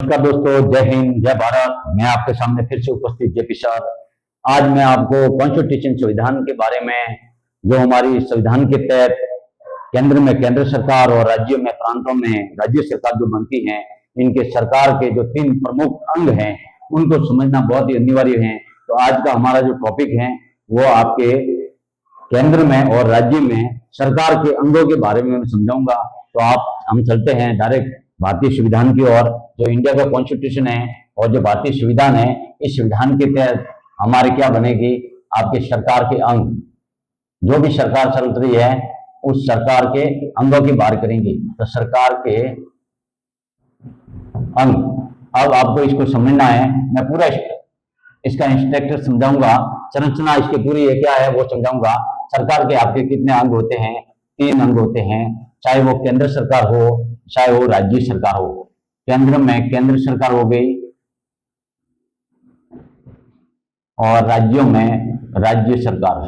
नमस्कार दोस्तों, जय हिंद, जय भारत। मैं आपके सामने फिर से उपस्थित जेपी सर। आज मैं आपको कॉन्स्टिट्यूशन संविधान के बारे में, जो हमारी संविधान के तहत केंद्र में केंद्र सरकार और राज्यों में प्रांतों में राज्य सरकार जो बनती हैं, इनके सरकार के जो 3 प्रमुख अंग हैं उनको समझना बहुत ही अनिवार्य है। तो आज का हमारा जो टॉपिक है वो आपके केंद्र में और राज्य में सरकार के अंगों के बारे में मैं समझाऊंगा। तो हम चलते हैं डायरेक्ट भारतीय संविधान की ओर। जो इंडिया का कॉन्स्टिट्यूशन है और जो भारतीय संविधान है, इस संविधान के तहत हमारे क्या बनेगी, आपके सरकार के अंग, जो भी सरकार चल रही है उस सरकार के अंगों की बात करेंगे। तो सरकार के अंग, अब आपको इसको समझना है। मैं पूरा इसका इंस्ट्रक्टर समझाऊंगा, संरचना इसकी पूरी है क्या है वो समझाऊंगा। सरकार के आपके कितने अंग होते हैं? 3 अंग होते हैं, चाहे वो केंद्र सरकार हो चाहे वो राज्य सरकार हो। केंद्र में केंद्र सरकार हो गई और राज्यों में राज्य सरकार।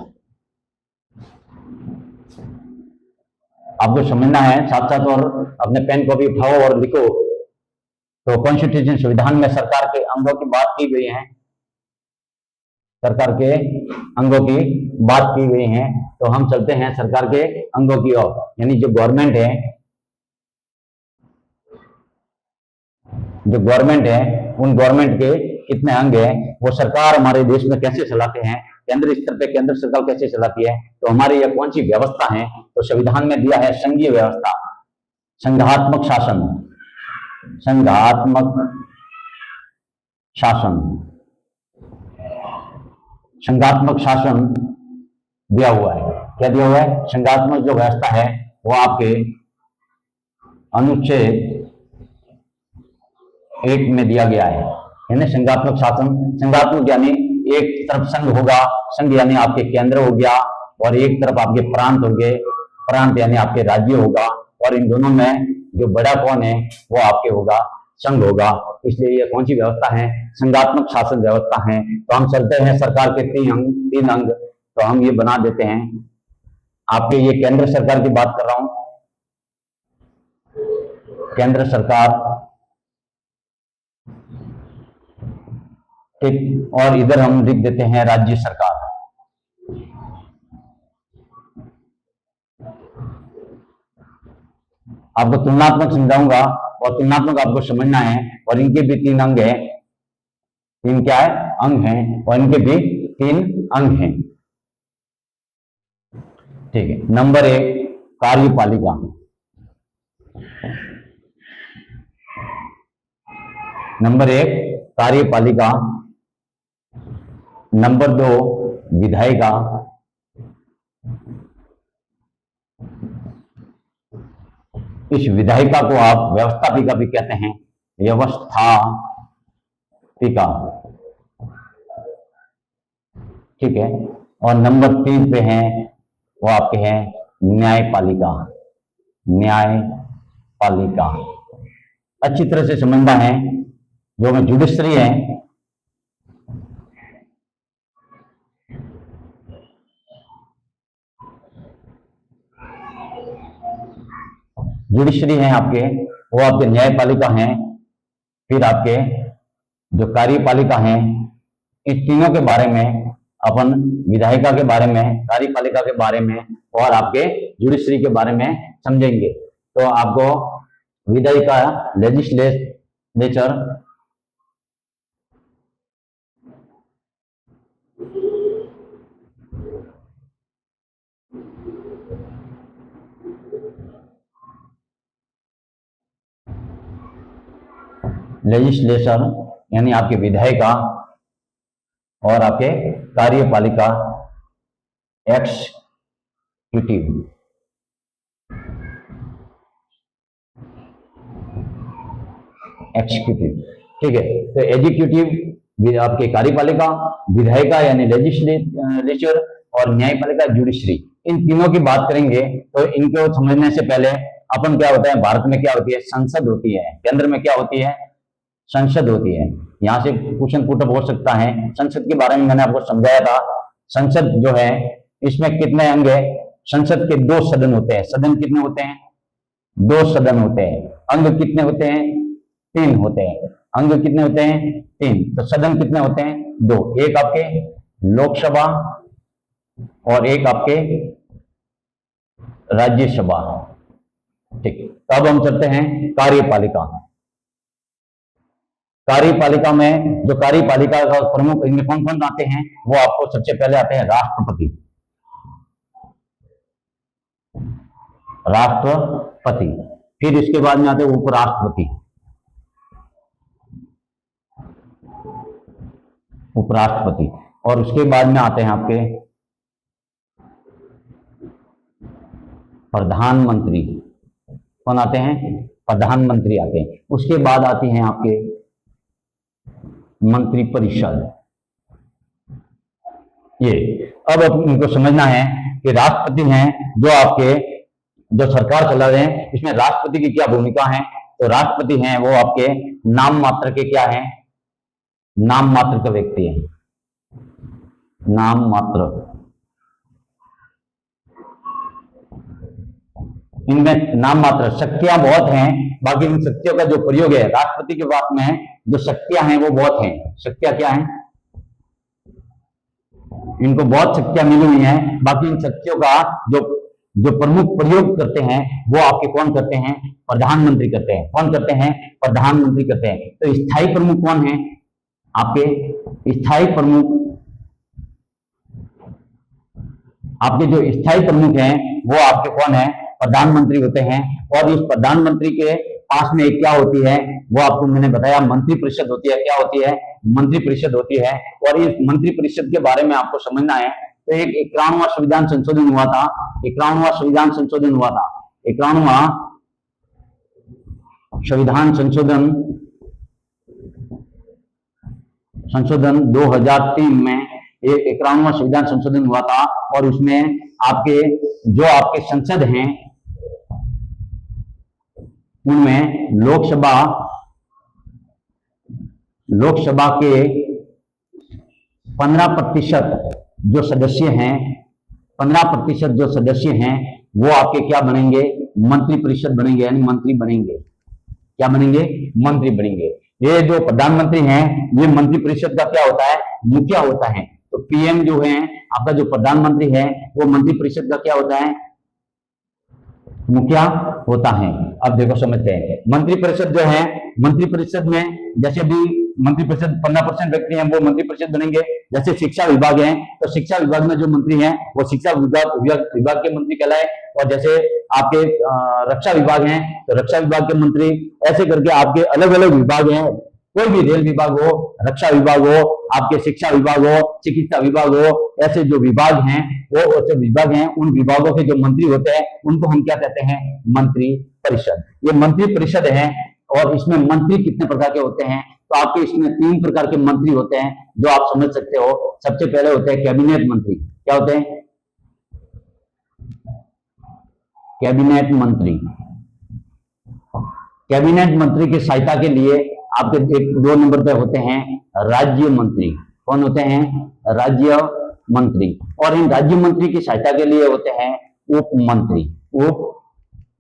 आपको समझना है साथ साथ, और अपने पेन को भी उठाओ और लिखो। तो कॉन्स्टिट्यूशन संविधान में सरकार के अंगों की बात की गई है, सरकार के अंगों की बात की गई है। तो हम चलते हैं सरकार के अंगों की ओर, यानी जो गवर्नमेंट है, उन गवर्नमेंट के कितने अंग हैं, वो सरकार हमारे देश में कैसे चलाते हैं, केंद्र स्तर पे केंद्र सरकार कैसे चलाती है, तो हमारी ये कौन सी व्यवस्था है। तो संविधान में दिया है संघीय व्यवस्था, संघात्मक शासन, संघात्मक शासन, संघात्मक शासन दिया हुआ है। क्या दिया हुआ है? संघात्मक जो व्यवस्था है वो आपके अनुच्छेद 1 में दिया गया है। यानी संघात्मक शासन, संघात्मक यानी एक तरफ संघ होगा, संघ यानी आपके केंद्र हो गया, और एक तरफ आपके प्रांत हो गए, प्रांत यानी आपके राज्य होगा, और इन दोनों में जो बड़ा कौन है वो आपके होगा, संघ होगा। इसलिए ये कौन सी व्यवस्था है? संघात्मक शासन व्यवस्था है। तो हम चलते हैं सरकार के 3 अंग। तो हम ये बना देते हैं आपके, ये केंद्र सरकार की बात कर रहा हूं, केंद्र सरकार, ठीक। और इधर हम लिख देते हैं राज्य सरकार। आपको तुलनात्मक समझाऊंगा, और तुलनात्मक आपको समझना है। और इनके भी 3 अंग हैं, 3 क्या है? अंग हैं, और इनके भी 3 अंग हैं, ठीक है। नंबर 1 कार्यपालिका, नंबर 1 कार्यपालिका, नंबर 2 विधायिका, इस विधायिका को आप व्यवस्थापिका भी कहते हैं, व्यवस्थापिका, ठीक है। और नंबर 3 पे हैं वो आपके हैं न्यायपालिका, न्यायपालिका। अच्छी तरह से समझना है, जो में जुडिशरी है, जुडिशरी है आपके, वो आपके न्यायपालिका हैं। फिर आपके जो कार्यपालिका हैं, इन तीनों के बारे में अपन, विधायिका के बारे में, कार्यपालिका के बारे में और आपके जुडिशरी के बारे में समझेंगे। तो आपको विधायिका, लेजिस्लेचर, लेजिस्लेचर यानी आपके विधायिका, और आपके कार्यपालिका एक्सक्यूटिव, एक्सक्यूटिव, ठीक है। तो एग्जीक्यूटिव आपके कार्यपालिका, विधायिका यानी लेजिस्लेचर, और न्यायपालिका जुडिशरी, इन तीनों की बात करेंगे। तो इनको समझने से पहले अपन, क्या होता है भारत में, क्या होती है? संसद होती है। केंद्र में क्या होती है? संसद होती है। यहां से क्वेश्चन पुटअप हो सकता है। संसद के बारे में मैंने आपको समझाया था। संसद जो है, इसमें कितने अंग है? संसद के 2 सदन होते हैं। सदन कितने होते हैं? 2 सदन होते हैं। अंग कितने होते हैं? 3 होते हैं। अंग कितने होते हैं? 3। तो सदन कितने होते हैं? 2। एक आपके लोकसभा और एक आपके राज्यसभा। ठीक, तो अब हम चलते हैं कार्यपालिका। कार्यपालिका में जो कार्यपालिका का प्रमुख इनमें कौन कौन आते हैं, वो आपको सबसे पहले आते हैं राष्ट्रपति। राष्ट्रपति, फिर इसके बाद में आते हैं उपराष्ट्रपति। उपराष्ट्रपति, और उसके बाद में आते हैं आपके प्रधानमंत्री। कौन आते हैं? प्रधानमंत्री आते हैं। उसके बाद आती हैं आपके मंत्रिपरिषद। ये अब इनको समझना है कि राष्ट्रपति हैं जो आपके जो सरकार चला रहे हैं, इसमें राष्ट्रपति की क्या भूमिका है। तो राष्ट्रपति हैं वो आपके नाम मात्र के क्या हैं? नाम मात्र का व्यक्ति है। नाम मात्र, इनमें नाम मात्र, शक्तियां बहुत हैं, बाकी इन शक्तियों का जो प्रयोग है राष्ट्रपति के पास में जो शक्तियां हैं वो बहुत हैं। शक्तियां क्या हैं? इनको बहुत शक्तियां मिली हुई हैं, बाकी इन शक्तियों का जो प्रमुख प्रयोग करते हैं वो आपके कौन करते हैं? प्रधानमंत्री करते हैं। कौन करते हैं? प्रधानमंत्री करते हैं। तो स्थायी प्रमुख कौन है? आपके स्थायी प्रमुख, आपके जो स्थायी प्रमुख हैं वो आपके कौन है? प्रधानमंत्री होते हैं। और इस प्रधानमंत्री के पास में क्या होती है, वो आपको मैंने बताया मंत्रिपरिषद होती है। क्या होती है? मंत्रिपरिषद होती है। और इस मंत्रिपरिषद के बारे में आपको समझना है। तो एक 51वां संविधान संशोधन हुआ था। 51वां संविधान संशोधन हुआ था। 51वां संविधान संशोधन 2003 में 51वां संविधान संशोधन हुआ था। और उसमें आपके जो आपके संसद हैं उनमें लोकसभा के 15% जो सदस्य हैं, 15% जो सदस्य हैं वो आपके क्या बनेंगे? मंत्रिपरिषद बनेंगे, यानी मंत्री बनेंगे। क्या बनेंगे? मंत्री बनेंगे। ये जो प्रधानमंत्री हैं ये मंत्रिपरिषद का क्या होता है? मुखिया होता है। तो पीएम जो है आपका, जो प्रधानमंत्री है वो मंत्रिपरिषद का क्या होता है? मुखिया होता है। अब देखो समझते हैं मंत्रिपरिषद जो है, मंत्रिपरिषद में जैसे भी मंत्रिपरिषद 15% व्यक्ति हैं वो मंत्रिपरिषद बनेंगे। जैसे शिक्षा विभाग है तो शिक्षा विभाग में जो मंत्री हैं वो शिक्षा विभाग के मंत्री कहलाए। और जैसे आपके रक्षा विभाग हैं तो रक्षा विभाग के मंत्री, ऐसे करके आपके अलग अलग विभाग हैं। कोई भी रेल विभाग हो, रक्षा विभाग हो, आपके शिक्षा विभाग हो, चिकित्सा विभाग हो, ऐसे जो विभाग हैं वो जो विभाग हैं उन विभागों के जो मंत्री होते हैं उनको हम क्या कहते हैं? मंत्री परिषद। ये मंत्री परिषद है। और इसमें मंत्री कितने प्रकार के होते हैं? तो आपके इसमें 3 प्रकार के मंत्री होते हैं जो आप समझ सकते हो। सबसे पहले होते हैं कैबिनेट मंत्री। क्या होते हैं? कैबिनेट मंत्री। कैबिनेट मंत्री की सहायता के लिए आपके 1-2 नंबर पे होते हैं राज्य मंत्री। कौन होते हैं? राज्य मंत्री। और इन राज्य मंत्री की सहायता के लिए होते हैं उप मंत्री। उप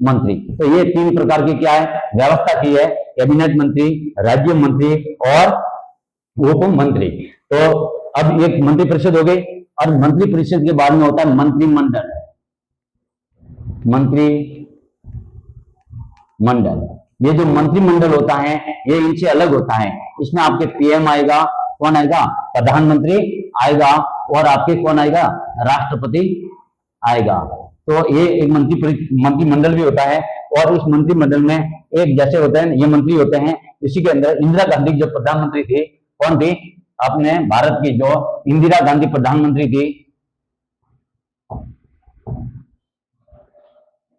मंत्री। तो ये 3 प्रकार की क्या है? व्यवस्था की है। कैबिनेट मंत्री, राज्य मंत्री और उप मंत्री। तो अब एक मंत्रिपरिषद हो गई। और मंत्रिपरिषद के बाद में होता है मंत्रिमंडल। मंत्रिमंडल, ये जो मंत्रिमंडल होता है ये इनसे अलग होता है। इसमें आपके पीएम आएगा। कौन आएगा? प्रधानमंत्री आएगा। और आपके कौन आएगा? राष्ट्रपति आएगा। तो ये एक मंत्रिमंडल भी होता है। और उस मंत्रिमंडल में एक जैसे होते हैं ये मंत्री होते हैं, इसी के अंदर इंदिरा गांधी जो प्रधानमंत्री थी, कौन थी? अपने भारत की जो इंदिरा गांधी प्रधानमंत्री थी,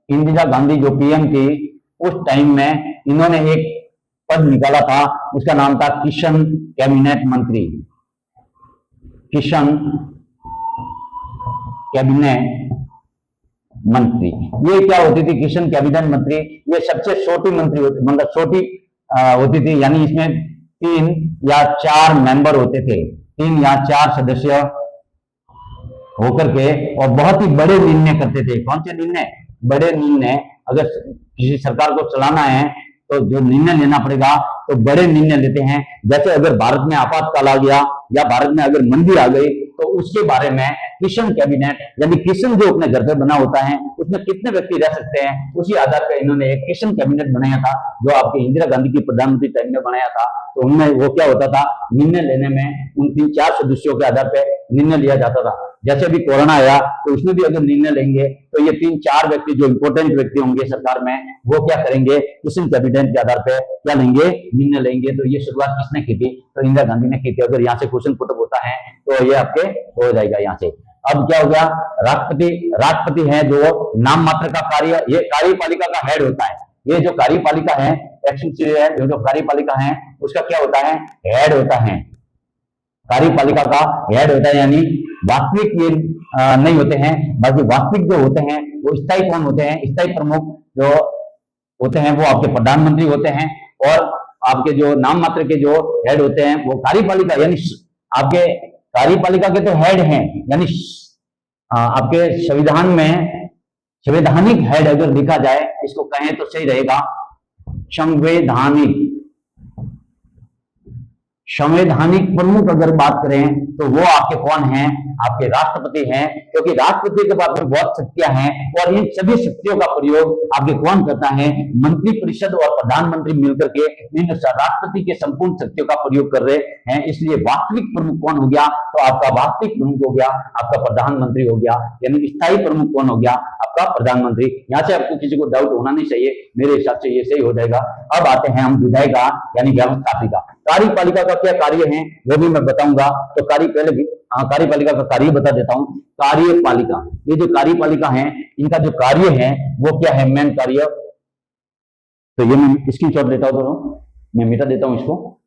इंदिरा गांधी जो पीएम थी, उस टाइम में इन्होंने एक पद निकाला था, उसका नाम था किशन कैबिनेट मंत्री। किशन कैबिनेट मंत्री। ये क्या होती थी? किशन कैबिनेट मंत्री। ये सबसे छोटी मंत्री होती, मतलब छोटी होती थी, यानी इसमें 3 या 4 मेंबर होते थे, 3 या 4 सदस्य होकर के, और बहुत ही बड़े निर्णय करते थे। कौन से निर्णय? बड़े निर्णय। अगर किसी सरकार को चलाना है तो जो निर्णय लेना पड़ेगा तो बड़े निर्णय लेते हैं। जैसे अगर भारत में आपातकाल आ गया या भारत में अगर मंदी आ गई तो उसके बारे में किशन कैबिनेट, यानी किशन जो अपने घर पे बना होता है उसमें कितने व्यक्ति रह सकते हैं, उसी आधार पर इन्होंने एक किशन कैबिनेट बनाया था जो आपके इंदिरा गांधी की प्रधानमंत्री टाइम में बनाया था। तो उनमें वो क्या होता था, निर्णय लेने में उन 3-4 सदस्यों के आधार पर निर्णय लिया जाता था। जैसे अभी कोरोना आया तो उसमें भी अगर निर्णय लेंगे तो ये 3-4 व्यक्ति जो इंपोर्टेंट व्यक्ति होंगे सरकार में वो क्या करेंगे, किशन कैबिनेट के आधार पर क्या लेंगे, निर्णय लेंगे। तो ये शुरुआत किसने की थी, तो इंदिरा गांधी ने की थी। अगर यहाँ से क्वेश्चन पुट होता है तो ये आपके हो जाएगा यहाँ से। अब क्या हो गया, राष्ट्रपति है जो नाम मात्र का कार्य, ये कार्यपालिका का हेड होता है। ये जो कार्यपालिका है जो कार्यपालिका है उसका क्या होता है, हेड होता है। कार्यपालिका का हेड होता है, यानी वास्तविक ये नहीं होते हैं, बाकी वास्तविक जो होते हैं वो स्थायी कौन होते हैं, स्थायी प्रमुख जो होते हैं वो आपके प्रधानमंत्री होते हैं। और आपके जो नाम मात्र के जो हेड होते हैं वो कार्यपालिका, यानी आपके कार्यपालिका के तो हेड हैं, यानी आपके संविधान में संवैधानिक हेड अगर लिखा जाए, इसको कहें तो सही रहेगा, संवैधानिक प्रमुख अगर बात करें तो वो आपके कौन हैं, आपके राष्ट्रपति हैं। क्योंकि राष्ट्रपति के पास में बहुत शक्तियां हैं और इन सभी शक्तियों का प्रयोग आपके कौन करता है, मंत्रिपरिषद और प्रधानमंत्री मिलकर के इन राष्ट्रपति के संपूर्ण शक्तियों का प्रयोग कर रहे हैं। इसलिए वास्तविक प्रमुख कौन हो गया, तो आपका वास्तविक प्रमुख हो गया आपका प्रधानमंत्री हो गया, यानी स्थायी प्रमुख कौन हो गया, आपका प्रधानमंत्री। यहाँ से आपको किसी को डाउट होना नहीं चाहिए, मेरे हिसाब से ये सही हो जाएगा। अब आते हैं हम विधायिका यानी व्यवस्थापिका। कार्यपालिका का क्या कार्य है वो भी मैं बताऊंगा। तो कार्यपालिका का कार्य बता देता हूं। कार्यपालिका, ये जो कार्यपालिका है इनका जो कार्य है वो क्या है, मेन कार्य। तो ये मैं स्क्रीनशॉट लेता हूं, दोनों मैं मिटा देता हूं इसको।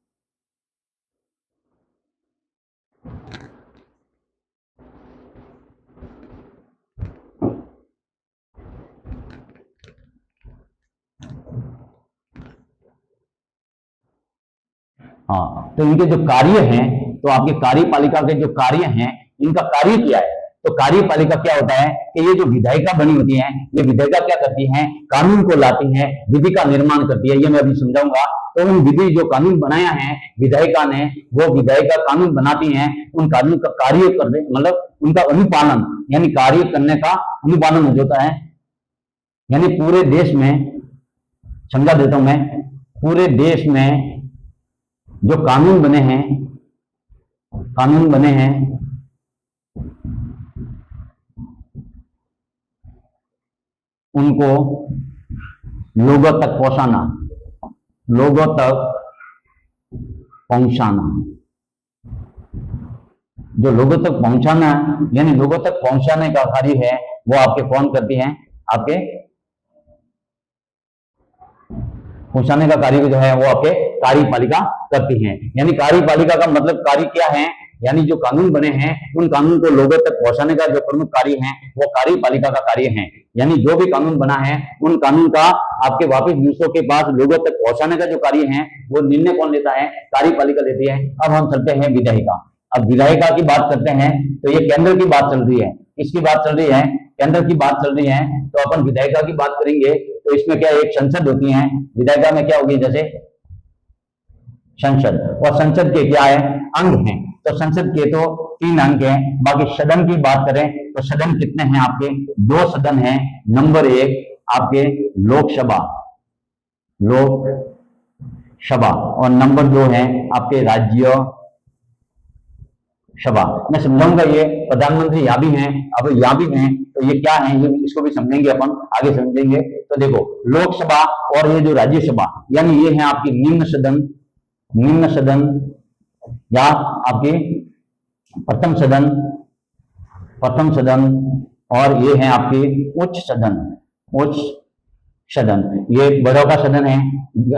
हाँ, तो इनके जो कार्य हैं, तो आपके कार्यपालिका के जो कार्य हैं इनका कार्य क्या है। तो कार्यपालिका क्या होता है कि ये जो विधायिका बनी होती है, ये विधायिका क्या करती हैं, कानून को लाती हैं, विधि का निर्माण करती है। ये मैं अभी समझाऊंगा। तो उन विधि जो कानून बनाया है विधायिका ने, वो विधायिका कानून बनाती हैं, उन कानून का कार्य करने मतलब उनका अनुपालन, यानी कार्य करने का अनुपालन हो जाता है। यानी पूरे देश में, समझा देता हूं मैं, पूरे देश में जो कानून बने हैं उनको लोगों तक पहुंचाना, जो लोगों तक पहुंचाना यानी लोगों तक पहुंचाने का कार्य है वो आपके कौन करती हैं, आपके पहुंचाने का कार्य जो है वो आपके कार्यपालिका करती हैं। यानी कार्यपालिका का मतलब कार्य क्या है, यानी जो कानून बने हैं उन कानून को लोगों तक पहुंचाने का जो प्रमुख कार्य है वो कार्यपालिका का कार्य है। यानी जो भी कानून बना है उन कानून का आपके वापस दूसरों के पास लोगों तक पहुंचाने का जो कार्य है वो निर्णय कौन लेता है, कार्यपालिका लेती है। अब हम चलते हैं विधायिका। अब विधायिका की बात करते हैं तो ये केंद्र की बात चल रही है, किसकी बात चल रही है, केंद्र की बात चल रही है। तो अपन विधायिका की बात करेंगे तो इसमें क्या एक संसद होती है, विधायिका में क्या होगी, जैसे संसद, और संसद के क्या है, अंग हैं। तो संसद के तो 3 अंग हैं। बाकी सदन की बात करें तो सदन कितने हैं आपके, 2 सदन हैं। नंबर 1 आपके लोकसभा और नंबर 2 है आपके राज्य सभा। मैं समझाऊंगा, ये प्रधानमंत्री यहाँ भी हैं, अब यहाँ भी हैं, तो ये क्या है, ये इसको भी समझेंगे अपन, आगे समझेंगे। तो देखो लोकसभा और ये जो राज्यसभा, यानी ये है आपकी निम्न सदन या आपके प्रथम सदन और ये है आपके उच्च सदन। ये बड़ों का सदन है,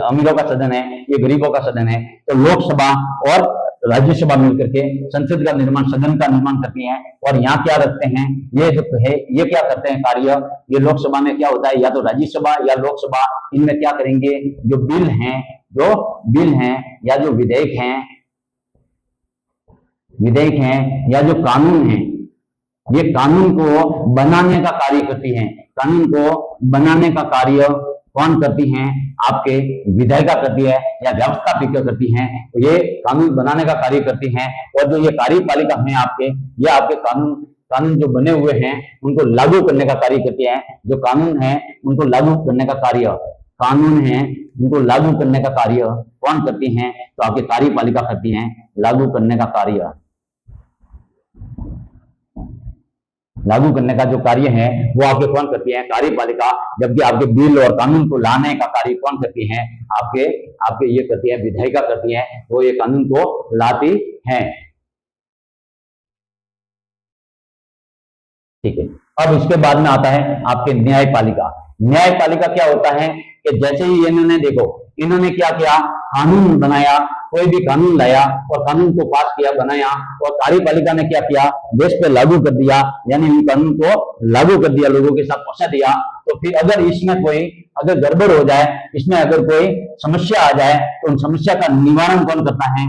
अमीरों का सदन है, ये गरीबों का सदन है। तो लोकसभा और राज्यसभा मिलकर के संसद का निर्माण, सदन का निर्माण करती हैं। और यहाँ क्या रखते हैं, ये जो है ये क्या करते हैं कार्य, ये लोकसभा में क्या होता है, या तो राज्यसभा या लोकसभा, इनमें क्या करेंगे, जो बिल हैं या जो विधेयक हैं या जो कानून हैं, ये कानून को बनाने का कार्य करती हैं। कानून को बनाने का कार्य कौन करती हैं, आपके विधायिका करती है या व्यवस्थापिका करती हैं, तो ये कानून बनाने का कार्य करती हैं। और जो ये कार्यपालिका है आपके, ये आपके कानून जो बने हुए हैं उनको लागू करने का कार्य करती है। जो कानून है उनको लागू करने का कार्य, कानून है उनको लागू करने का कार्य कौन करती हैं? तो आपकी कार्यपालिका करती हैं लागू करने का कार्य। लागू करने का जो कार्य है वो आपके कौन करती है? कार्यपालिका। जबकि आपके बिल और कानून को लाने का कार्य कौन करती है? आपके ये करती है विधायिका करती है, वो ये कानून को लाती हैं। ठीक है। अब इसके बाद में आता है आपके न्यायपालिका। न्यायपालिका क्या होता है कि जैसे ही इन्होंने देखो, इन्होंने क्या किया, कानून बनाया, कोई भी कानून लाया और कानून को पास किया, बनाया, और कार्यपालिका ने क्या किया, देश पे लागू कर दिया, यानी इन कानून को लागू कर दिया, लोगों के साथ पहुंचा दिया। तो फिर अगर इसमें कोई अगर गड़बड़ हो जाए, इसमें अगर कोई समस्या आ जाए, तो उन समस्या का निवारण कौन करता है?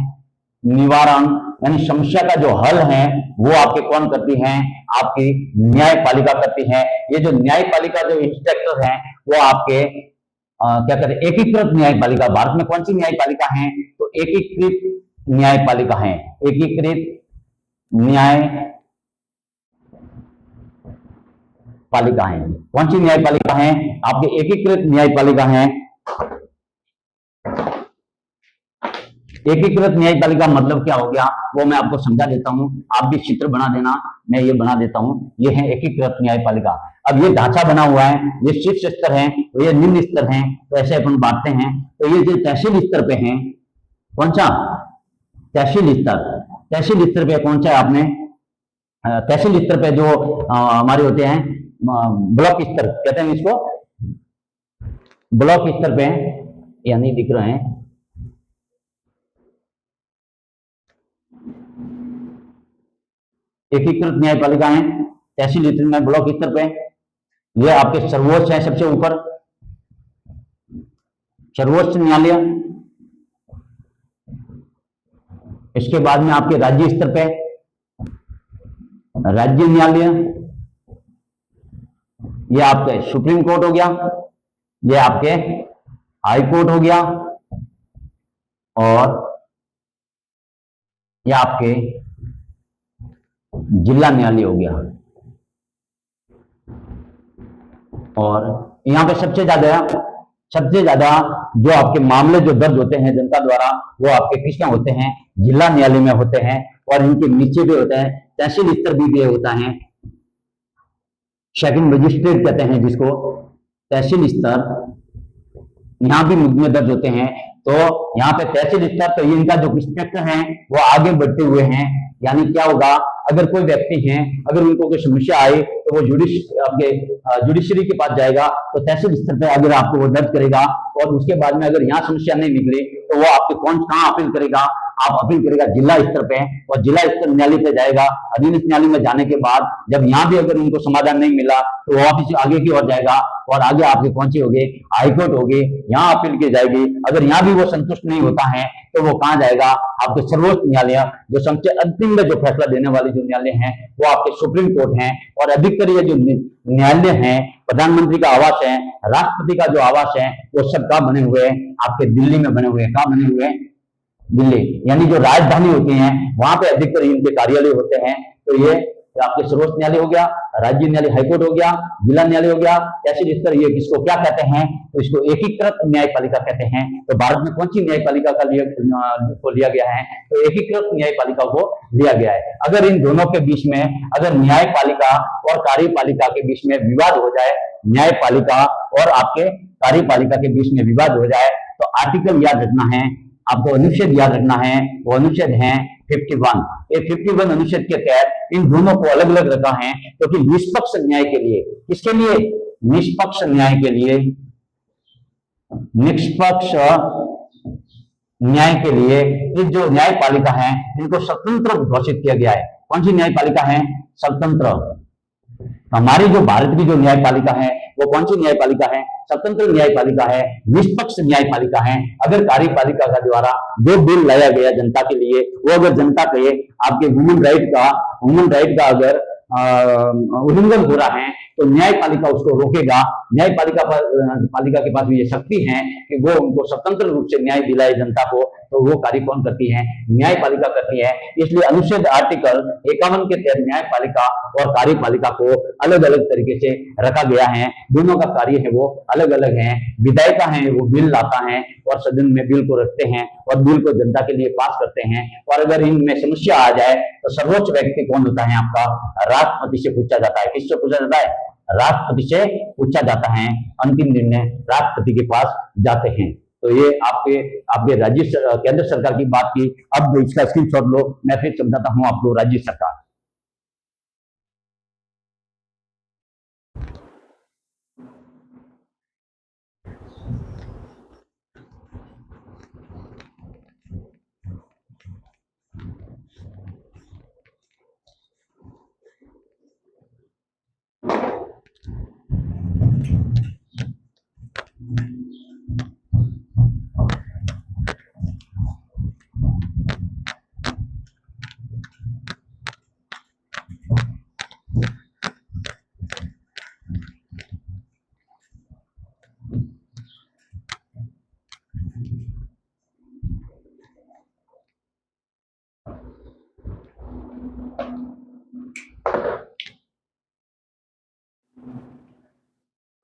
निवारण यानी समस्या का जो हल है वो आपके कौन करती हैं? आपकी न्यायपालिका करती है। ये जो न्यायपालिका जो इंस्पेक्टर हैं वो आपके क्या कहते हैं, एकीकृत न्यायपालिका। भारत में कौन सी न्यायपालिका है? तो एकीकृत न्यायपालिका है। एकीकृत न्यायपालिका है। कौन सी न्यायपालिका है? आपके एकीकृत न्यायपालिका है। एकीकृत न्यायपालिका मतलब क्या हो गया वो मैं आपको समझा देता हूं, आप भी चित्र बना देना, मैं ये बना देता हूं। ये है एकीकृत न्यायपालिका। अब ये ढांचा बना हुआ है, ये शीर्ष स्तर है, तो ये निम्न स्तर है, तो ऐसे अपन बांटते हैं। तो ये जो तहसील स्तर पे है, कौन सा? तहसील स्तर। तहसील स्तर पे कौन सा है आपने? तहसील स्तर पे जो हमारे होते हैं ब्लॉक स्तर कहते हैं इसको, ब्लॉक स्तर पे यानी दिख रहे हैं, एकीकृत न्यायपालिका है तहसील स्तर में, ब्लॉक स्तर पे। ये आपके सर्वोच्च है, सबसे ऊपर सर्वोच्च न्यायालय। इसके बाद में आपके राज्य स्तर पे राज्य न्यायालय, ये आपके सुप्रीम कोर्ट हो गया, ये आपके हाई कोर्ट हो गया, और ये आपके जिला न्यायालय हो गया। और यहां पे सबसे ज्यादा जो आपके मामले जो दर्ज होते हैं जनता द्वारा, वो आपके किसमें होते हैं? जिला न्यायालय में होते हैं। और इनके नीचे भी होते हैं, तहसील स्तर भी होता है, सेकंड मजिस्ट्रेट कहते हैं जिसको, तहसील स्तर, यहां भी मुकदमे दर्ज होते हैं। तो यहाँ पे तहसील स्तर, तो इनका जो इंस्पेक्टर हैं वो आगे बढ़ते हुए हैं। यानी क्या होगा, अगर कोई व्यक्ति हैं, अगर उनको कोई समस्या आए तो वो जुडिशरी के पास जाएगा, तो तहसील स्तर पे अगर आपको वो दर्ज करेगा, और उसके बाद में अगर यहाँ समस्या नहीं निकली तो वो आपके कहाँ अपील करेगा? आप अपील करेगा जिला स्तर पे, और जिला स्तर न्यायालय पे जाएगा। अधीनस्थ न्यायालय में जाने के बाद जब यहाँ भी अगर उनको समाधान नहीं मिला तो वो वापिस आगे की ओर जाएगा, और आगे आपके कौन सी होगी? हाईकोर्ट होगी, यहाँ अपील की जाएगी। अगर यहाँ भी वो संतुष्ट नहीं होता है तो वो कहाँ जाएगा? आपके सर्वोच्च न्यायालय, जो सबसे अंतिम में जो फैसला देने वाले जो न्यायालय हैं वो आपके सुप्रीम कोर्ट हैं। और अधिकतर ये जो न्यायालय हैं, प्रधानमंत्री का आवास है, राष्ट्रपति का जो आवास है, वो सब कहाँ बने हुए हैं? आपके दिल्ली में बने हुए हैं। कहाँ बने हुए हैं? दिल्ली, यानी जो राजधानी होती है वहां पे अधिकतर इनके कार्यालय होते हैं। तो ये आपके सर्वोच्च न्यायालय हो गया, राज्य न्यायालय हाईकोर्ट हो गया, जिला न्यायालय हो गया, तहसील स्तर। ये किसको क्या कहते हैं? तो इसको एकीकृत न्यायपालिका कहते हैं। तो भारत में कौन सी न्यायपालिका को लिया गया है? तो एकीकृत न्यायपालिका को लिया गया है। अगर इन दोनों के बीच में, अगर न्यायपालिका और कार्यपालिका के बीच में विवाद हो जाए, न्यायपालिका और आपके कार्यपालिका के बीच में विवाद हो जाए, तो आर्टिकल याद रखना है आपको, अनुच्छेद याद रखना है। वो अनुच्छेद है 51। ये 51 अनुच्छेद के तहत इन दोनों को अलग अलग रखा है, क्योंकि निष्पक्ष न्याय के लिए, किसके लिए? निष्पक्ष न्याय के लिए, निष्पक्ष न्याय के लिए ये जो न्यायपालिका है इनको स्वतंत्र घोषित किया गया है। कौन सी न्यायपालिका है? स्वतंत्र। हमारी जो भारत की जो न्यायपालिका है वो कौन सी न्यायपालिका है? स्वतंत्र न्यायपालिका है, निष्पक्ष न्यायपालिका है। अगर कार्यपालिका का द्वारा जो बिल लाया गया जनता के लिए, वो अगर जनता के आपके ह्यूमन राइट का अगर उल्लंघन हो रहा है, तो न्यायपालिका उसको रोकेगा। पालिका के पास भी ये शक्ति है कि वो उनको स्वतंत्र रूप से न्याय दिलाए जनता को, तो वो कार्य कौन करती है? न्यायपालिका करती है। इसलिए अनुच्छेद आर्टिकल 51 के तहत न्यायपालिका और कार्यपालिका को अलग अलग तरीके से रखा गया है। दोनों का कार्य है वो अलग अलग है। विधायिका है वो बिल लाता है और सदन में बिल को रखते हैं और बिल को जनता के लिए पास करते हैं, और अगर इनमें समस्या आ जाए तो सर्वोच्च व्यक्ति कौन होता है आपका? राष्ट्रपति से पूछा जाता है। किससे पूछा जाता है? राष्ट्रपति से पूछा जाता है। अंतिम निर्णय राष्ट्रपति के पास जाते हैं। तो ये आपके केंद्र सरकार की बात की। अब इसका स्क्रीनशॉट लो, मैं फिर समझाता हूं आपको राज्य सरकार।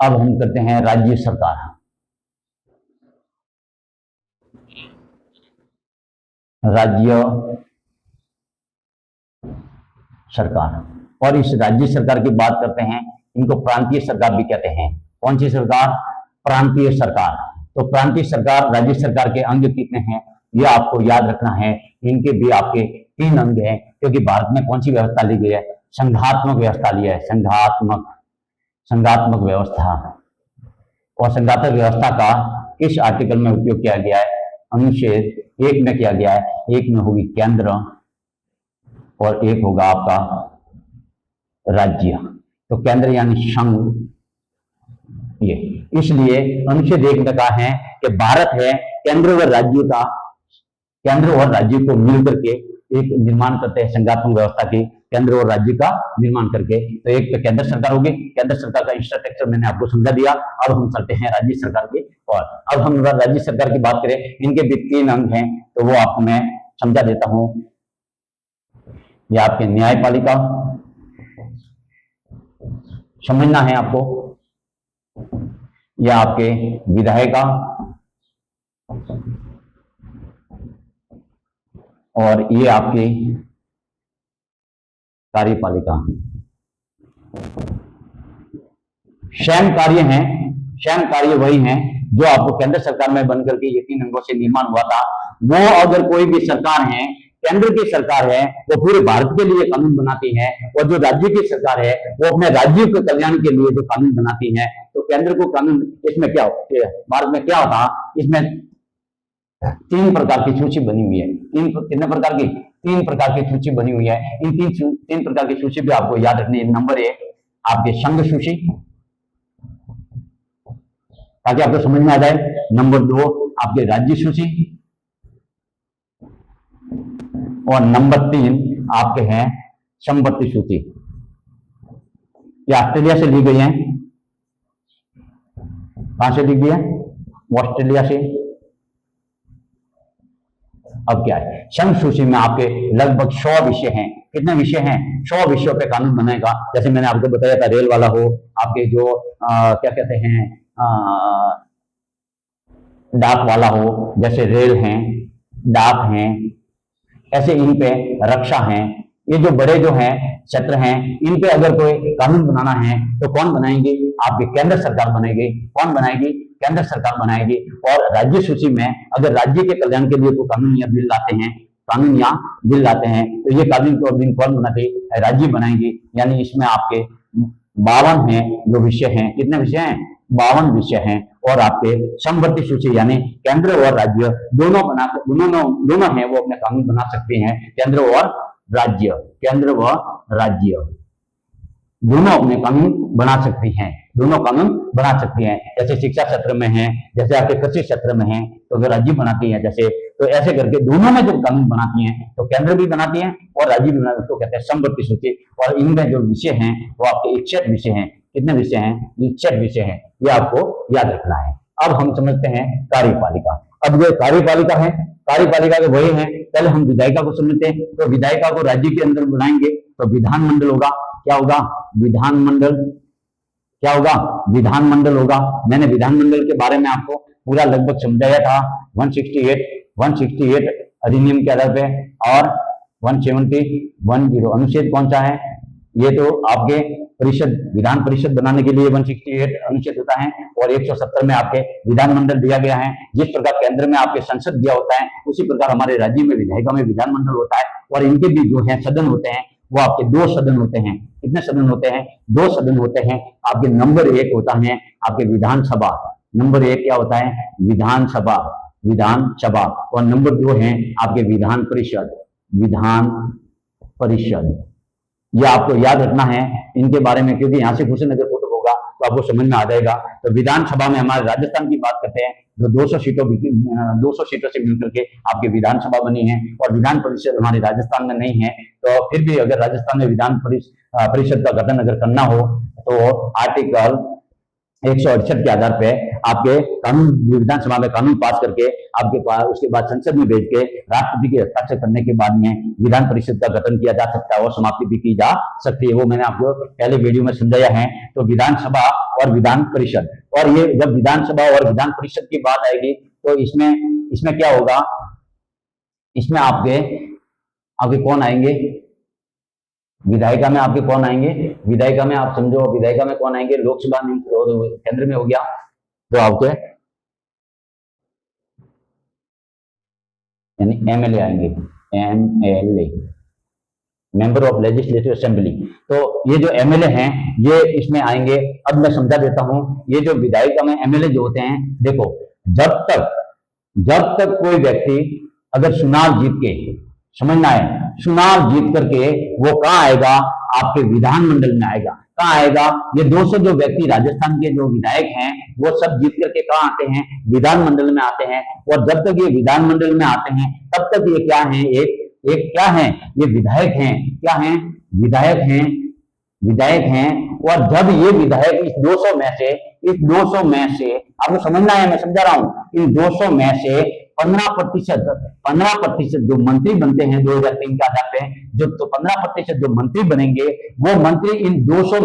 अब हम करते हैं राज्य सरकार। राज्य सरकार, और इस राज्य सरकार की बात करते हैं, इनको प्रांतीय सरकार भी कहते हैं। कौन सी सरकार? प्रांतीय सरकार। तो प्रांतीय सरकार, राज्य सरकार के अंग कितने हैं ये आपको याद रखना है। इनके भी आपके 3 अंग हैं, क्योंकि भारत में कौन सी व्यवस्था ली गई है? संघात्मक व्यवस्था ली है। संघात्मक व्यवस्था। और संघात्मक व्यवस्था का किस आर्टिकल में उपयोग किया गया है? अनुच्छेद 1 में किया गया है। 1 में होगी केंद्र और 1 होगा आपका राज्य। तो केंद्र यानी संघ, ये इसलिए अनुच्छेद 1 में कहा है कि भारत है केंद्र और राज्य को मिलकर के एक निर्माण करते हैं संघात्मक व्यवस्था की, केंद्र और राज्य का निर्माण करके। तो एक तो केंद्र सरकार होगी, केंद्र सरकार का इंफ्रास्ट्रक्चर मैंने आपको समझा दिया। अब हम चलते हैं राज्य सरकार के। और अब हम राज्य सरकार की बात करें, इनके भी 3 अंग हैं, तो वो आपको मैं समझा देता हूं। ये आपके न्यायपालिका समझना है आपको, या आपके विधायिका और ये आपकी कार्यपालिका। श्याम कार्य हैं, श्याम कार्य वही हैं जो आपको केंद्र सरकार में बनकर के ये 3 अंगों से निर्माण हुआ था। वो अगर कोई भी सरकार है, केंद्र की सरकार है, वो पूरे भारत के लिए कानून बनाती है, और जो राज्य की सरकार है वो अपने राज्य के कल्याण के लिए जो कानून बनाती है। तो केंद्र को कानून, इसमें क्या भारत में क्या होता, इसमें 3 प्रकार की सूची बनी हुई है। कितने प्रकार की? 3 प्रकार की सूची बनी हुई है। इन 3 प्रकार की सूची भी आपको याद रखनी है। नंबर 1 आपके संघ सूची, ताकि आपको समझ में आ जाए। नंबर 2 आपके राज्य सूची, और नंबर 3 आपके हैं संपत्ति सूची। ये ऑस्ट्रेलिया से ली गई है। कहां से ली गई है? ऑस्ट्रेलिया से। अब क्या है, संघ सूची में आपके लगभग 100 विषय हैं। कितने विषय हैं? 100 विषयों पे कानून बनेगा। जैसे मैंने आपको बताया था, रेल वाला हो, आपके जो क्या कहते हैं डाक वाला हो, जैसे रेल हैं, डाक हैं, ऐसे इन पे रक्षा हैं। ये जो बड़े जो हैं क्षेत्र हैं, इन पे अगर कोई कानून बनाना है तो कौन बनाएंगे? आपकी केंद्र सरकार बनेगी। कौन बनाएगी? केंद्र सरकार बनाएगी। और राज्य सूची में अगर राज्य के कल्याण के लिए कोई कानून या बिल लाते हैं, तो ये कानून को बिल कौन बनाती? राज्य बनाएंगी। यानी इसमें आपके 52 हैं जो विषय हैं। कितने विषय हैं? 52 विषय हैं। और आपके समवर्ती सूची यानी केंद्र और राज्य दोनों हैं, वो अपने कानून बना सकते हैं। केंद्र व राज्य दोनों अपने कानून बना सकती हैं। जैसे शिक्षा क्षेत्र में है, जैसे आपके कृषि क्षेत्र में है, तो वे राज्य बनाती हैं। जैसे तो ऐसे करके दोनों में जब कानून बनाती हैं तो केंद्र भी बनाती हैं और राज्य भी बनाती है, उसको कहते हैं समवर्ती सूची। और इनमें जो विषय हैं वो आपके 61 विषय हैं। कितने विषय हैं? ये 6 विषय हैं, ये आपको याद रखना है। अब हम समझते हैं कार्यपालिका। अब जो कार्यपालिका है, कार्यपालिका के वही है, पहले हम विधायिका को समझते हैं। तो विधायिका को राज्य के अंदर बनाएंगे तो विधानमंडल होगा। क्या होगा? विधानमंडल। क्या होगा? विधानमंडल होगा। मैंने विधानमंडल के बारे में आपको पूरा लगभग समझाया था 168 अधिनियम के आधार पे और 170 अनुच्छेद कौन सा है? ये तो आपके परिषद, विधान परिषद बनाने के लिए 168 अनुच्छेद होता है और 170 में आपके विधानमंडल दिया गया है। जिस प्रकार केंद्र में आपके संसद दिया होता है, उसी प्रकार हमारे राज्य में विधायिका में विधानमंडल होता है और इनके भी जो है सदन होते हैं वो आपके 2 सदन होते हैं। कितने सदन होते हैं? 2 सदन होते हैं। आपके नंबर 1 होता है आपके विधानसभा। नंबर 1 क्या होता है? विधानसभा। विधानसभा। और नंबर 2 है आपके विधान परिषद। विधान परिषद। ये आपको याद रखना है इनके बारे में, क्योंकि यहाँ से क्वेश्चन अगर पुट होगा तो आपको समझ में आ जाएगा। तो विधानसभा में हमारे राजस्थान की बात करते हैं, जो 200 सीटों से मिलकर के आपकी विधानसभा बनी है और विधान परिषद हमारे राजस्थान में नहीं है। तो फिर भी अगर राजस्थान में विधान परिषद का गठन अगर करना हो तो आर्टिकल 168 के आधार पे आपके कानून, विधानसभा में कानून पास करके आपके पास, उसके बाद संसद में भेज के राष्ट्रपति के हस्ताक्षर करने के बाद में विधान परिषद का गठन किया जा सकता है और समाप्ति भी की जा सकती है। वो मैंने आपको पहले वीडियो में समझाया है। तो विधानसभा और विधान परिषद, और ये जब विधानसभा और विधान परिषद की बात आएगी तो इसमें क्या होगा? इसमें आपके कौन आएंगे? विधायिका में आपके कौन आएंगे? विधायिका में आप समझो, विधायिका में कौन आएंगे? लोकसभा केंद्र में हो गया तो आपके यानी एमएलए आएंगे। MLA, member of legislative assembly. तो ये जो एमएलए हैं ये इसमें आएंगे। अब मैं समझा देता हूं, ये जो विधायिका में एमएलए जो होते हैं, देखो जब तक कोई व्यक्ति अगर चुनाव जीत के, समझना है, चुनाव जीत करके वो कहाँ आएगा? आपके विधानमंडल में आएगा। कहाँ आएगा? ये 200 जो व्यक्ति राजस्थान के जो विधायक हैं वो सब जीत करके कहाँ आते हैं? विधानमंडल में आते हैं। और जब तक ये विधानमंडल में आते हैं तब तक ये क्या है? एक क्या है? ये विधायक हैं। क्या हैं? विधायक हैं। और जब ये विधायक इस 200 में से आपको समझना है, मैं समझा रहा हूं, इन 200 में से 15% जो मंत्री बनते हैं 2003 के आधार पे, जो तो 15% जो मंत्री बनेंगे वो मंत्री इन 200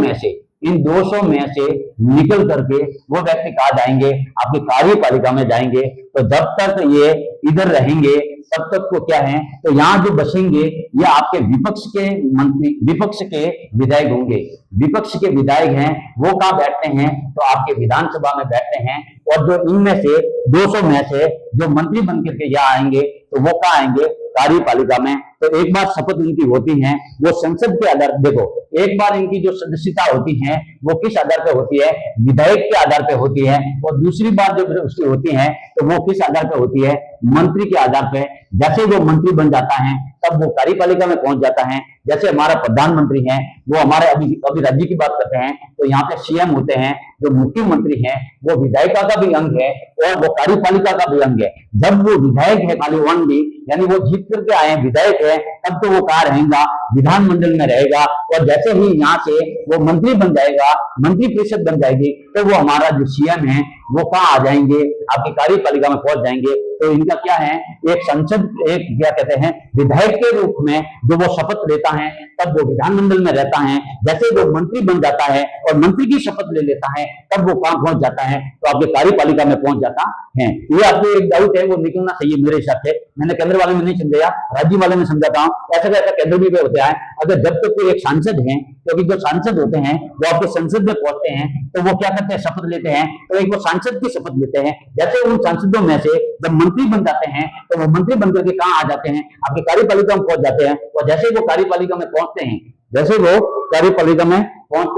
में से निकल करके वो व्यक्ति कहा जाएंगे? आपकी कार्यपालिका में जाएंगे। तो जब तक ये इधर रहेंगे तब तक को क्या है? तो यहाँ जो बसेंगे ये आपके विपक्ष के मंत्री, विपक्ष के विधायक होंगे। विपक्ष के विधायक हैं वो कहाँ बैठते हैं? तो आपके विधानसभा में बैठते हैं। और जो इनमें से 200 में से जो मंत्री बन करके यहाँ आएंगे तो वो कहाँ आएंगे? कार्यपालिका में। तो एक बार शपथ इनकी होती है वो संसद के आधार, देखो एक बार इनकी जो सदस्यता होती है वो किस आधार पे होती है? विधायक के आधार पे होती है। और दूसरी बार जब उसकी होती है तो वो किस आधार पे होती है? मंत्री के आधार पे। जैसे वो मंत्री बन जाता है तब वो कार्यपालिका में पहुंच जाता है। जैसे हमारा प्रधानमंत्री है, वो हमारे अभी राज्य की बात करते हैं तो यहाँ पे सीएम होते हैं। जो मुख्यमंत्री है वो विधायिका का भी अंग है और वो कार्यपालिका का भी अंग है। जब वो विधायक है खाली ओनली, यानी वो जीत करके आए विधायक है, तब तो वो कहाँ रहेगा? विधानमंडल में रहेगा। और जैसे ही यहाँ से वो मंत्री बन जाएगा, मंत्री परिषद बन जाएगी, तो वो हमारा जो सीएम है वो कहाँ आ जाएंगे? आपकी कार्यपालिका में पहुंच जाएंगे। तो इनका क्या है? एक संसद, एक क्या कहते हैं, विधायक के रूप में जो वो शपथ लेता है तब वो विधानमंडल में रहता है। जैसे वो मंत्री बन जाता है और मंत्री की शपथ ले लेता है तब वो कहाँ पहुंच जाता है? तो आपके कार्यपालिका में पहुंच जाता है। ये आपको एक डाउट है वो निकलना चाहिए मेरे हिसाब से। मैंने केंद्र वाले में नहीं समझाया, राज्य वाले में समझाता हूँ। ऐसा कैसा केंद्र में भी होता है, अगर जब तक कोई एक सांसद है, क्योंकि जो सांसद होते हैं वो आपके संसद में पहुंचते हैं तो वो क्या करते हैं? शपथ लेते हैं। तो एक वो सांसद की शपथ लेते हैं। जैसे उन सांसदों में से जब मंत्री बन जाते हैं तो वो मंत्री बनकर के कहाँ आ जाते हैं? आपकी कार्यपालिका में पहुंच जाते हैं। और जैसे वो कार्यपालिका में पहुंचते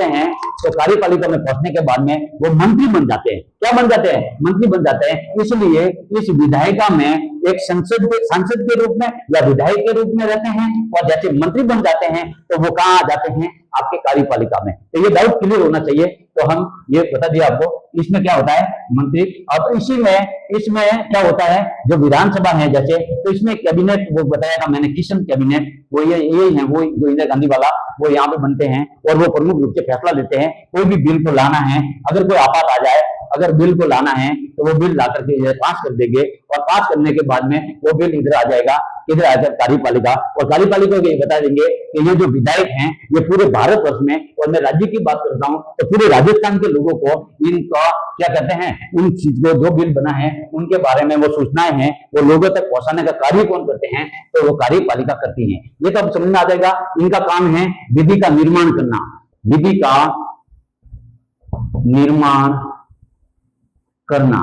हैं, तो कार्यपालिका में पहुंचने के बाद में वो मंत्री बन जाते हैं। क्या बन जाते हैं? मंत्री बन जाते हैं। इसलिए इस विधायिका में एक सांसद के रूप में या विधायक के रूप में रहते हैं। और जैसे मंत्री बन जाते हैं तो वो कहाँ आ जाते हैं? आपके कार्यपालिका में। तो ये डाउट क्लियर होना चाहिए। तो हम ये बता दिया आपको, इसमें क्या होता है मंत्री। अब इसमें क्या होता है, जो विधानसभा है जैसे, तो इसमें कैबिनेट वो बताया था मैंने, किशन कैबिनेट, वो ये है, वो जो इंदिरा गांधी वाला, वो यहाँ पे बनते हैं और वो प्रमुख रूप से फैसला लेते हैं। कोई भी बिल को लाना है, अगर कोई आपात आ जाए, अगर बिल को लाना है तो वो बिल ला करके इधर पास कर देंगे, और पास करने के बाद में वो बिल इधर आ जाएगा, इधर आ जाएगा कार्यपालिका, और कार्यपालिका को ये बता देंगे कि ये जो विधायक हैं ये पूरे भारतवर्ष में, और मैं राज्य की बात करता हूँ तो पूरे राजस्थान के लोगों को इनका क्या कहते हैं, उन चीज को जो बिल बना है उनके बारे में वो सूचनाएं हैं वो लोगों तक पहुंचाने का कार्य कौन करते हैं, तो वो कार्यपालिका करती है। ये तो अब समझ में आ जाएगा। इनका काम है विधि का निर्माण करना, विधि का निर्माण करना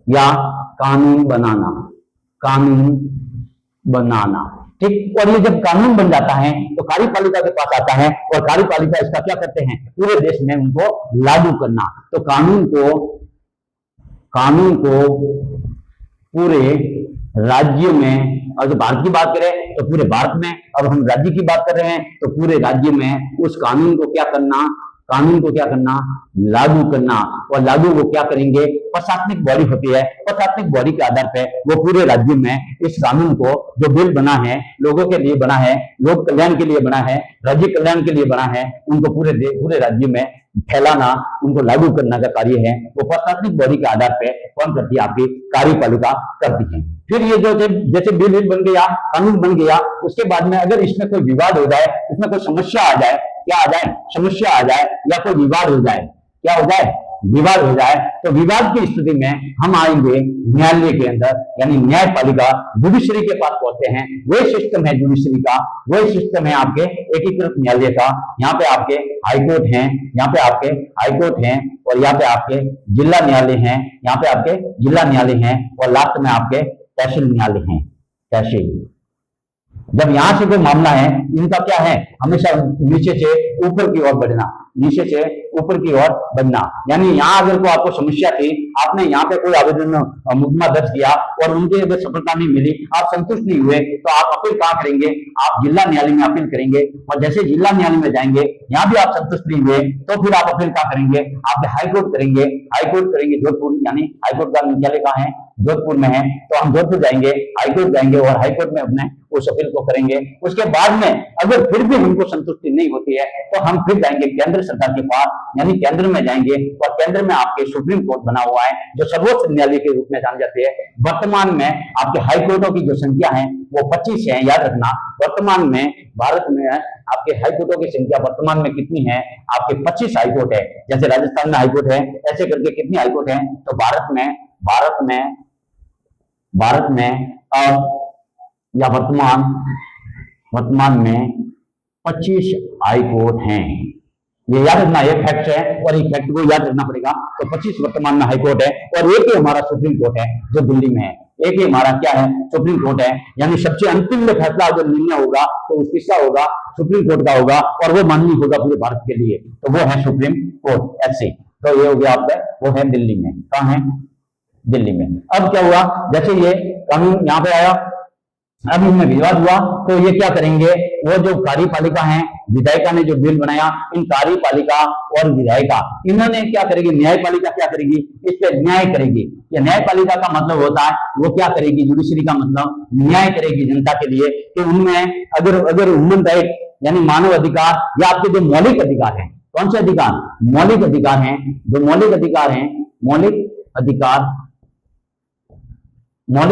या कानून बनाना, ठीक। और ये जब कानून बन जाता है तो कार्यपालिका के पास आता है, और कार्यपालिका इसका क्या करते हैं, पूरे देश में उनको लागू करना। तो कानून को पूरे राज्य में, और जब भारत की बात करें तो पूरे भारत में, अब हम राज्य की बात कर रहे हैं तो पूरे राज्य में उस कानून को क्या करना, लागू करना। और लागू वो क्या करेंगे, प्रशासनिक बॉडी होती है, प्रशासनिक बॉडी के आधार पर वो पूरे राज्य में इस कानून को, जो बिल बना है, लोगों के लिए बना है, लोक कल्याण के लिए बना है, राज्य कल्याण के लिए बना है, उनको पूरे राज्य में फैलाना, उनको लागू करना का कार्य है वो प्रशासनिक बॉडी के आधार पर कौन करती है, आपकी कार्यपालिका करती है। फिर ये जो जैसे बिल बन गया, कानून बन गया, उसके बाद में अगर इसमें कोई विवाद हो जाए, इसमें कोई समस्या आ जाए, समस्या आ जाए या कोई विवाद हो जाए, क्या हो जाए, विवाद हो जाए, तो विवाद की स्थिति में हम आएंगे न्यायालय के अंदर, यानी न्यायपालिका जुडिशरी के पास पहुंचते हैं। वही सिस्टम है जुडिशरी का, वही सिस्टम है आपके एकीकृत न्यायालय का। यहाँ पे आपके हाईकोर्ट हैं, यहाँ पे आपके हाईकोर्ट हैं, और यहाँ पे आपके जिला न्यायालय हैं, यहाँ पे आपके जिला न्यायालय हैं, और लास्ट में आपके तहसील न्यायालय हैं। तहसील, जब यहां से कोई मामला है, इनका क्या है, हमेशा नीचे से ऊपर की ओर बढ़ना, नीचे से ऊपर की ओर बढ़ना। यानी यहाँ अगर कोई आपको समस्या थी, आपने यहाँ पे कोई आवेदन मुकदमा दर्ज किया और उनकी अगर सफलता नहीं मिली, आप संतुष्ट नहीं हुए, तो आप अपील कहाँ करेंगे, आप जिला न्यायालय में अपील करेंगे। और जैसे जिला न्यायालय में जाएंगे, यहाँ भी आप संतुष्ट नहीं हुए, तो फिर आप अपील कहाँ करेंगे, आप हाईकोर्ट करेंगे जोधपुर, यानी हाईकोर्ट का न्यायालय कहाँ है, जोधपुर में है, तो हम जोधपुर जाएंगे, हाईकोर्ट जाएंगे और हाईकोर्ट में अपने उस अपील को करेंगे। उसके बाद में अगर फिर भी हमको संतुष्टि नहीं होती है, तो हम फिर जाएंगे केंद्र सरकार के पास, यानी केंद्र में जाएंगे, और केंद्र में आपके सुप्रीम कोर्ट बना हुआ है, जो सर्वोच्च न्यायालय के रूप में जाने जाते हैं। वर्तमान में आपके हाई कोर्टों की जो संख्या है वो 25 है, याद रखना। वर्तमान में भारत में आपके हाई कोर्टों की संख्या वर्तमान में कितनी है, आपके 25 हाई कोर्ट है। जैसे राजस्थान में हाई कोर्ट है, ऐसे करके कितनी हाई कोर्ट है, तो भारत में अब या वर्तमान में 25 हाई कोर्ट हैं। ये याद रखना, ये फैक्ट है और ये फैक्ट को याद रखना पड़ेगा। तो 25 वर्तमान में हाई कोर्ट है, और एक ही हमारा सुप्रीम कोर्ट है जो दिल्ली में है। एक ही हमारा क्या है, सुप्रीम कोर्ट है। यानी सबसे अंतिम में फैसला अगर निर्णय होगा तो उस किसका होगा, सुप्रीम कोर्ट का होगा, और वो माननीय होगा पूरे भारत के लिए, तो वो है सुप्रीम कोर्ट। ऐसे तो ये हो गया आपका, वो है दिल्ली में। कहाँ है, दिल्ली में। अब क्या हुआ, जैसे ये कानून यहाँ पे आया, अब इनमें विवाद हुआ, तो ये क्या करेंगे, वो जो कार्यपालिका है, विधायिका ने जो बिल बनाया, इन कार्यपालिका और विधायिका इन्होंने क्या करेगी, न्यायपालिका क्या करेगी, इस पे न्याय करेगी। ये न्यायपालिका का मतलब होता है वो क्या करेगी, जुडिशरी का मतलब न्याय करेगी जनता के लिए, कि उनमें अगर ह्यूमन राइट यानी मानव अधिकार या आपके जो मौलिक अधिकार है, कौन से अधिकार, मौलिक अधिकार हैं, जो मौलिक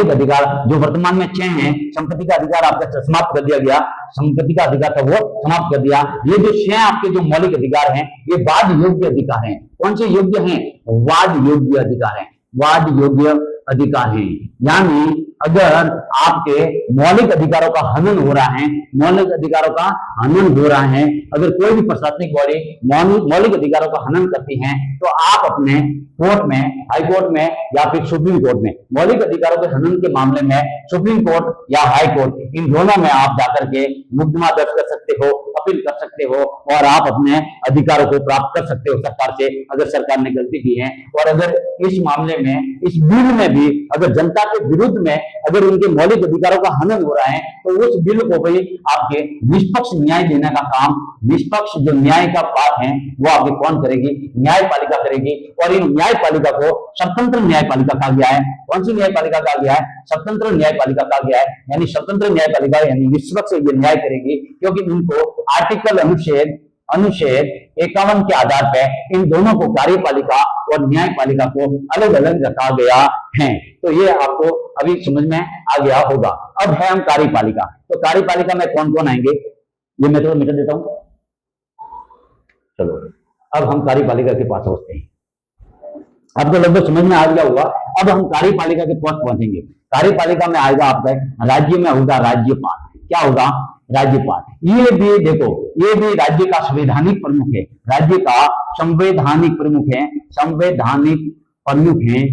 अधिकार जो वर्तमान में 6 हैं। संपत्ति का अधिकार आपका समाप्त कर दिया गया, संपत्ति का अधिकार था वो समाप्त कर दिया। ये जो 6 आपके जो मौलिक अधिकार हैं, ये वाद योग्य अधिकार हैं। कौन से योग्य हैं, वाद योग्य अधिकार हैं, वाद योग्य अधिकार हैं। यानी अगर आपके मौलिक अधिकारों का हनन हो रहा है, मौलिक अधिकारों का हनन हो रहा है, अगर कोई भी प्रशासनिक बॉडी मौलिक अधिकारों का हनन करती है, तो आप अपने कोर्ट में, हाई कोर्ट में या फिर सुप्रीम कोर्ट में, मौलिक अधिकारों के हनन के मामले में सुप्रीम कोर्ट या हाई कोर्ट, इन दोनों में आप जाकर के मुकदमा दर्ज कर सकते हो, अपील कर सकते हो और आप अपने अधिकारों को प्राप्त कर सकते हो सरकार से, अगर सरकार ने गलती की है। और अगर इस मामले में, इस बिल में भी अगर जनता के विरुद्ध में अगर उनके मौलिक अधिकारों का हनन हो रहा है तो उस बिल को भी आपके निष्पक्ष न्याय देने का काम, निष्पक्ष जो न्याय का पाठ है वो आपकी कौन करेगी? न्यायपालिका करेगी। और इन न्यायपालिका को स्वतंत्र न्यायपालिका कहा गया है। कौन सी न्यायपालिका कहा गया है? स्वतंत्र न्यायपालिका कहा गया है। यानी स्वतंत्र न्यायपालिका यानी निष्पक्ष ये न्याय करेगी, क्योंकि इनको आर्टिकल अनुच्छेद 51 के आधार पर इन दोनों को, कार्यपालिका और न्यायपालिका को अलग अलग रखा गया है। तो ये आपको अभी समझ में आ गया होगा। अब है हम कार्यपालिका। तो कार्यपालिका में कौन कौन आएंगे ये मैं तो मिटा देता हूं। चलो अब हम कार्यपालिका के पास पहुंचते हैं। आपको लगभग समझ में आ गया होगा। अब हम कार्यपालिका के पास पहुंचेंगे। कार्यपालिका में आएगा आपका, राज्य में होगा राज्यपाल। क्या होगा? राज्यपाल। ये भी देखो, ये भी राज्य का संवैधानिक प्रमुख है। राज्य का संवैधानिक प्रमुख है, संवैधानिक प्रमुख है,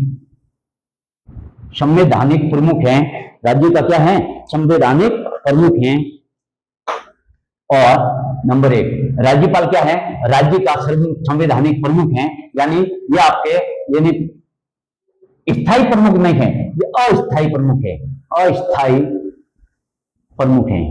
संवैधानिक प्रमुख है। राज्य का क्या है? संवैधानिक प्रमुख है। और नंबर 1 राज्यपाल क्या है? राज्य का संवैधानिक प्रमुख है। यानी ये आपके, यानी स्थायी प्रमुख नहीं है, ये अस्थायी प्रमुख है, अस्थायी प्रमुख है।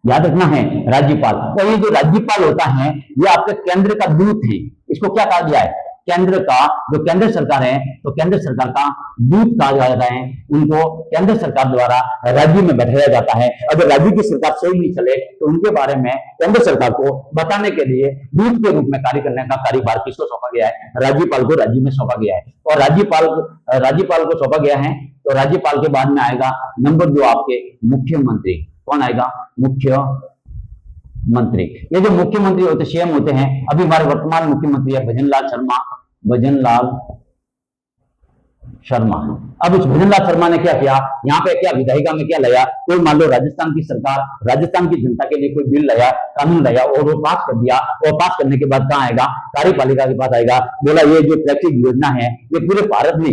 याद रखना है राज्यपाल। तो ये जो राज्यपाल होता है ये आपके केंद्र का दूत है। इसको क्या कहा गया है? केंद्र का, जो केंद्र सरकार है तो केंद्र सरकार का दूत कहा जाता है। उनको केंद्र सरकार द्वारा राज्य में बैठाया जाता है। अगर राज्य की सरकार सही नहीं चले तो उनके बारे में केंद्र सरकार को बताने के लिए दूत के रूप में कार्य करने का कार्यभार किसको सौंपा गया है? राज्यपाल को राज्य में सौंपा गया है। और राज्यपाल को सौंपा गया है। तो राज्यपाल के बाद में आएगा नंबर 2 आपके मुख्यमंत्री। कौन आएगा? मुख्यमंत्री। ये जो मुख्यमंत्री होते, सीएम होते हैं, अभी हमारे वर्तमान मुख्यमंत्री है भजनलाल शर्मा। अब इस भजनलाल शर्मा ने क्या किया? यहाँ पे क्या विधायिका में क्या लाया? कोई मान लो राजस्थान की सरकार, राजस्थान की जनता के लिए कोई बिल लाया, कानून लाया और वो पास कर दिया। और पास करने के बाद कहाँ आएगा? कार्यपालिका के पास आएगा। बोला ये जो ट्रैफिक योजना है ये पूरे भारत में,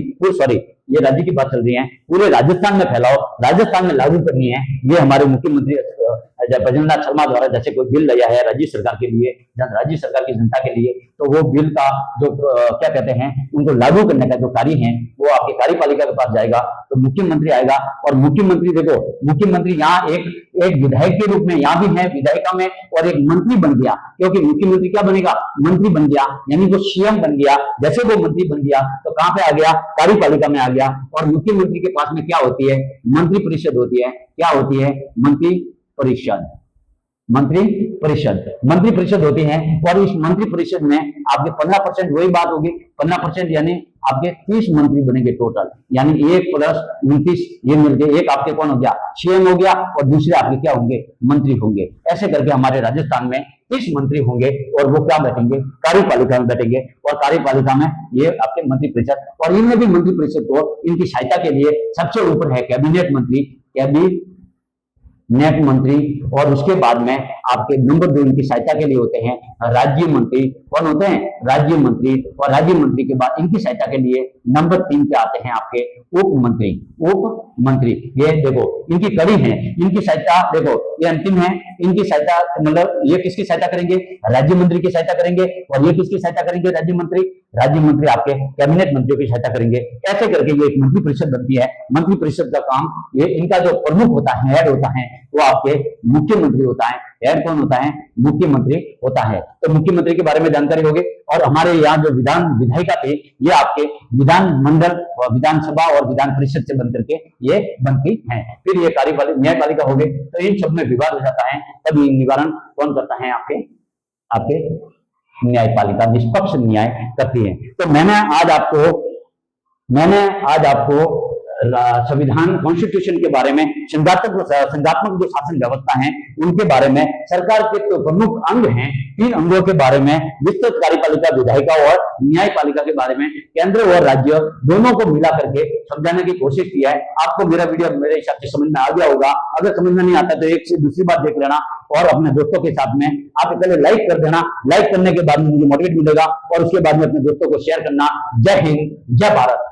ये राज्य की बात चल रही है, पूरे राजस्थान में फैलाओ, राजस्थान में लागू करनी है। ये हमारे मुख्यमंत्री भजनलाल शर्मा द्वारा जैसे कोई बिल लाया है राज्य सरकार के लिए, राज्य सरकार की जनता के लिए, तो वो बिल का जो क्या कहते हैं, उनको लागू करने का जो कार्य है वो आपके कार्यपालिका के पास जाएगा। तो मुख्यमंत्री आएगा। और मुख्यमंत्री देखो, मुख्यमंत्री यहाँ एक विधायक के रूप में यहाँ भी है, विधायिका में, और एक मंत्री बन गया। क्योंकि मुख्यमंत्री क्या बनेगा? मंत्री बन गया। यानी वो सीएम बन गया। जैसे वो मंत्री बन गया तो कहां पे आ गया? कार्यपालिका में आ गया। और मुख्यमंत्री के पास में क्या होती है? मंत्री परिषद होती है। क्या होती है? मंत्री परिषद होती है। और इस मंत्री परिषद में आपके 15%, वही बात होगी 15%, यानी आपके 30 मंत्री बनेंगे टोटल। यानी 1 + 29 ये मिलके एक आपके कौन हो गया? सीएम हो गया। और दूसरे आपके क्या होंगे? मंत्री होंगे। ऐसे करके हमारे राजस्थान में 30 मंत्री होंगे और वो क्या बैठेंगे? कार्यपालिका में बैठेंगे। और कार्यपालिका में ये आपके मंत्री परिषद, और इनमें भी मंत्री परिषद को इनकी सहायता के लिए सबसे ऊपर है कैबिनेट मंत्री। और उसके बाद में आपके नंबर 2 इनकी सहायता के लिए होते हैं राज्य मंत्री। कौन होते हैं? राज्य मंत्री। और राज्य मंत्री के बाद इनकी सहायता के लिए नंबर 3 पे आते हैं आपके उप मंत्री। ये देखो इनकी कड़ी है, इनकी सहायता देखो ये अंतिम है। इनकी सहायता मतलब ये किसकी सहायता करेंगे? राज्य मंत्री की सहायता करेंगे। और ये किसकी सहायता करेंगे? राज्य मंत्री आपके कैबिनेट मंत्रियों की सहायता करेंगे। ऐसे करके ये एक मंत्री परिषद बनती है। मंत्री परिषद का काम, ये इनका जो प्रमुख होता है, हेड होता है, वो आपके मुख्यमंत्री होता है। हेड कौन होता है? मुख्यमंत्री होता है। तो मुख्यमंत्री के बारे में जानकारी होगी। और हमारे यहाँ जो विधायिका थे ये आपके विधान मंडल और विधानसभा और विधान परिषद से बनकर के ये बनती है। फिर ये न्यायपालिका हो गई। तो इन सब में विवाद हो जाता है, तभी निवारण कौन करता है? आपके न्यायपालिका निष्पक्ष न्याय करती है। तो मैंने आज आपको संविधान कॉन्स्टिट्यूशन के बारे में, संघात्मक जो शासन व्यवस्था है उनके बारे में, सरकार के तो प्रमुख अंग हैं, 3 अंगों के बारे में, विस्तृत कार्यपालिका, विधायिका और न्यायपालिका के बारे में केंद्र और राज्य दोनों को मिला करके समझाने की कोशिश की है। आपको मेरा वीडियो मेरे हिसाब से समझ में आ गया होगा। अगर समझ में नहीं आता तो एक से दूसरी बार देख लेना और अपने दोस्तों के साथ में आप पहले लाइक कर देना। लाइक करने के बाद मुझे मोटिवेट मिलेगा और उसके बाद में अपने दोस्तों को शेयर करना। जय हिंद, जय भारत।